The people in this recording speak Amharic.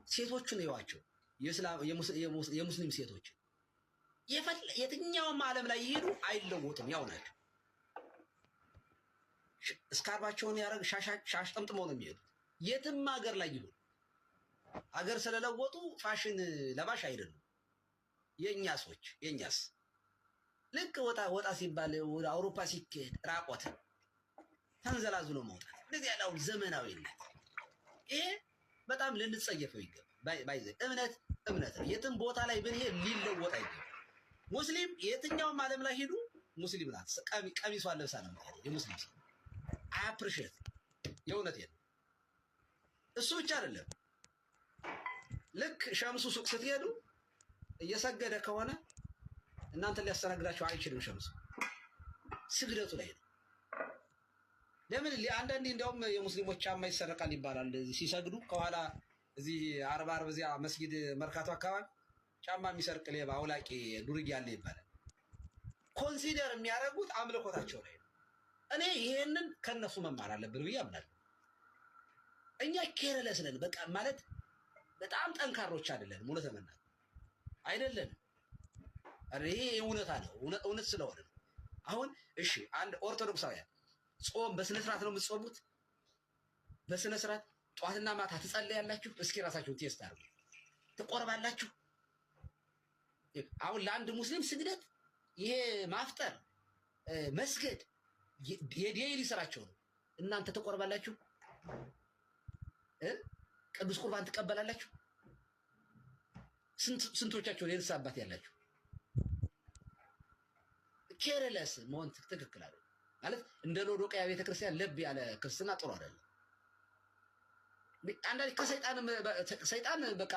ሴቶቹን ይዋቸው የሙስሊም ሴቶች የትኛውም ዓለም ላይ ይሄዱ አይለወጡም፣ ያው ናቸው። እስካርባቸውን ያረግ ሻሽ ጠምጥመው ነው የሚሄዱት። የትም ሀገር ላይ ይሁን ሀገር ስለለወጡ ፋሽን ለባሽ አይደሉም። የኛስ ልክ ወጣ ሲባል ወደ አውሮፓ ሲከድ ራቆት ተንዘላዝሎ መውጣት እንደዚህ ያለው ዘመናዊነት ይሄ በጣም ልንጸየፈው ይገባል። ባይዘ እምነት ነው። የትም ቦታ ላይ ብንሄድ ሊለወጥ አይገባም። ሙስሊም የትኛውም ዓለም ላይ ሄዱ ሙስሊም ናት። ቀሚሷን ለብሳ ነው የምትሄደው የሙስሊም ሰው አፕሪሼት የእውነቴን ነው። እሱ ብቻ አይደለም። ልክ ሸምሱ ሱቅ ስትሄዱ እየሰገደ ከሆነ እናንተን ሊያስተናግዳቸው አይችልም። ሸምሱ ስግደቱ ላይ ነው። ለምን አንዳንዴ እንዲያውም የሙስሊሞች ጫማ ይሰረቃል ይባላል። እዚህ ሲሰግዱ ከኋላ እዚህ አርባ እዚያ መስጊድ መርካቶ አካባቢ ጫማ የሚሰርቅ ሌባ አውላቂ ዱርዬ አለ ይባላል። ኮንሲደር የሚያደርጉት አምልኮታቸው ላይ ነው። እኔ ይሄንን ከነሱ መማር አለብን ብዬ አምናለሁ። እኛ ኬርለስ ነን። በቃ ማለት በጣም ጠንካሮች አይደለንም። እውነት ለመናገር አይደለንም። ይሄ እውነታ ነው። እውነት ስለሆነ አሁን እሺ፣ አንድ ኦርቶዶክሳውያን ጾም በስነ ስርዓት ነው የምትጾሙት? በስነ ስርዓት ጧትና ማታ ትጸልያላችሁ? እስኪ ራሳችሁን ቴስት አድርጉ። ትቆርባላችሁ? አሁን ለአንድ ሙስሊም ስግደት ይሄ ማፍጠር መስገድ የዴይሊ ስራቸው ነው። እናንተ ትቆርባላችሁ? ቅዱስ ቁርባን ትቀበላላችሁ? ስንቶቻችሁ የንስሐ አባት ያላችሁ? ኬርለስ መሆን ትክክል አይደለም። ማለት እንደ ሎዶቅያ ቤተክርስቲያን ለብ ያለ ክርስትና ጥሩ አይደለም። አንዳንዴ ከሰይጣን በቃ